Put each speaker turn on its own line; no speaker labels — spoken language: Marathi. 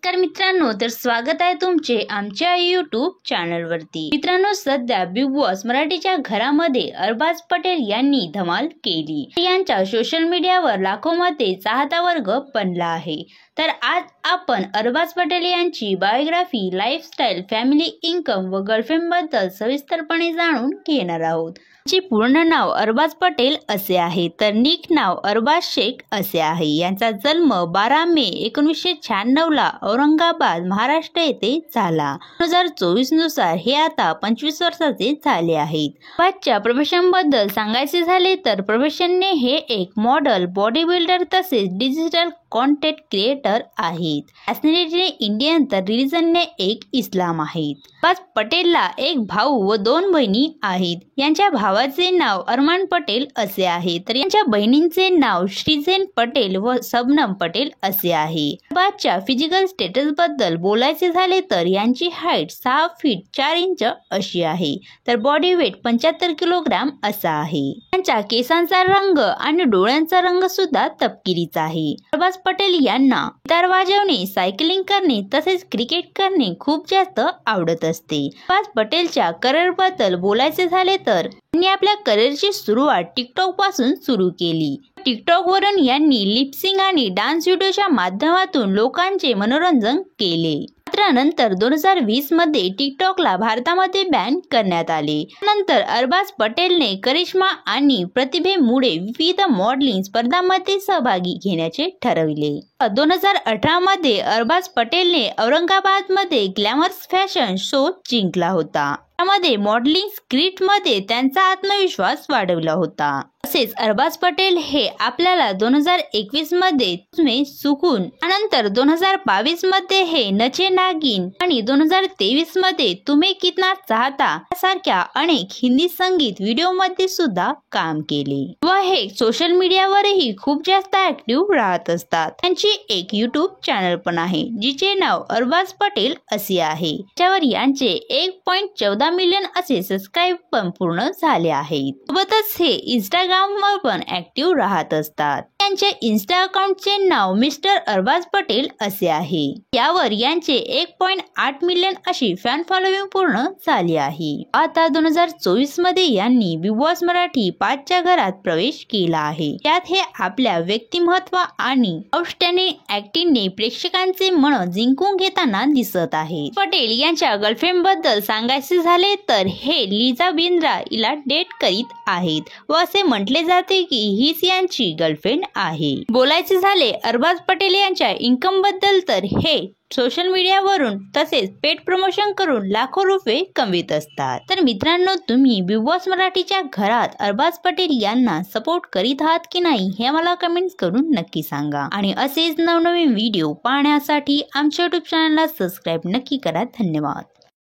नमस्कार मित्रांनो, तर स्वागत आहे तुमचे आमच्या YouTube चॅनलवरती। मित्रांनो, सध्या बिग बॉस मराठीच्या घरामध्ये अरबाज पटेल यांनी धमाल केली। यांच्या सोशल मीडियावर लाखोंमध्ये चाहता वर्ग बनला आहे। तर आज आपण अरबाज पटेल यांची बायोग्राफी, लाईफस्टाईल, फॅमिली, इन्कम व गर्लफ्रेंड बद्दल सविस्तरपणे जाणून घेणार आहोत। ची पूर्ण नाव अरबाज पटेल असे आहे, तर निक नाव अरबाज शेख असे आहे। यांचा जन्म 12 मे 1996 ला औरंगाबाद, महाराष्ट्र येथे झाला। 2024 नुसार हे आता 25 वर्षाचे झाले आहेत। अरबाजच्या प्रोफेशन बद्दल सांगायचे झाले तर प्रोफेशनने हे एक मॉडेल, बॉडी बिल्डर तसेच डिजिटल कॉन्टेंट क्रिएटर आहेत। नॅशनॅलिटीने इंडियन तर रिलीजनने एक इस्लाम आहेत। अरबाज पटेलला एक भाऊ व 2 बहिणी आहेत। यांच्या भावाचे नाव अरमान पटेल असे आहे, तर यांच्या बहिणींचे नाव श्रीजेन पटेल व सबनम पटेल असे आहे। अरबाजच्या फिजिकल स्टेटस बद्दल बोलायचे झाले तर यांची हाईट 6 फीट 4 इंच अशी आहे, तर बॉडी वेट 75 किलोग्राम असा आहे। यांच्या केसांचा रंग आणि डोळ्यांचा रंग सुद्धा तपकिरीचा आहे। अरबाज पटेल यांना गिटार वाजवणे, सायकलिंग करणे तसेच क्रिकेट करणे खूप जास्त आवडत असते। अरबाज पटेलच्या करिअर बद्दल बोलायचे झाले तर यांनी आपल्या करिअरची सुरुवात टिकटॉक पासून सुरू केली। टिकटॉक वरून यांनी लिपसिंग आणि डान्स व्हिडिओच्या माध्यमातून लोकांचे मनोरंजन केले। मात्र नंतर 2020 मध्ये टिकटॉकला भारतामध्ये बॅन करण्यात आले। नंतर अरबाज पटेलने करिश्मा आणि प्रतिभेमुळे विविध मॉडेलिंग स्पर्धांमध्ये सहभागी घेण्याचे ठरविले। 2018 मध्ये अरबाज पटेलने औरंगाबादमध्ये ग्लॅमरस फॅशन शो जिंकला होता। त्यामध्ये मॉडेलिंग स्क्रिप्टमध्ये त्यांचा आत्मविश्वास वाढवला होता। तसेच अरबाज पटेल हे आपल्याला 2021 मध्ये तुम्हें सुकून, त्यानंतर 2022 मध्ये हे नचे नागिन आणि 2023 मध्ये तुम्हें कितना चाहता यासारख्या अनेक हिंदी संगीत व्हिडिओमध्ये सुद्धा काम केले व हे सोशल मीडियावरही खूप जास्त ऍक्टिव्ह राहत असतात। त्यांची एक YouTube चॅनल पण आहे, जिचे नाव अरबाज पटेल असे आहे। त्यावर यांचे 1.14 मिलियन असे सबस्क्राईब पण पूर्ण झाले आहेत। सोबतच हे इंस्टाग्रामवर पण ऍक्टिव्ह राहत असतात। त्यांच्या इन्स्टा अकाउंटचे नाव मिस्टर अरबाज पटेल असे आहे। यावर यांचे 1.8 मिलियन अशी फॅन फॉलोइंग पूर्ण झाली आहे। आता 2024 मध्ये यांनी बिग बॉस मराठी 5 च्या घरात प्रवेश केला आहे। त्यात हे आपल्या व्यक्तिमत्व आणि आउटस्टँडिंग ऍक्टिंगने प्रेक्षकांचे मन जिंकून घेताना दिसत आहे। पटेल यांच्या गर्लफ्रेंड बद्दल सांगायचे झाले तर हे लिझा बिंद्रा हिला डेट करीत आहेत व असे म्हटले जाते की हीच यांची गर्लफ्रेंड आहे। बोलायचे झाले अरबाज पटेल यांच्या इन्कम बद्दल तर हे सोशल मीडियावरून तसेच पेड प्रमोशन करून लाखो रुपये कमवित असतात। तर मित्रांनो, तुम्ही बिग बॉस मराठीच्या घरात अरबाज पटेल यांना सपोर्ट करीत आहात की नाही हे मला कमेंट्स करून नक्की सांगा। आणि असेच नवनवीन व्हिडिओ पाहण्यासाठी आमच्या YouTube चॅनलला सबस्क्राईब नक्की करा। धन्यवाद।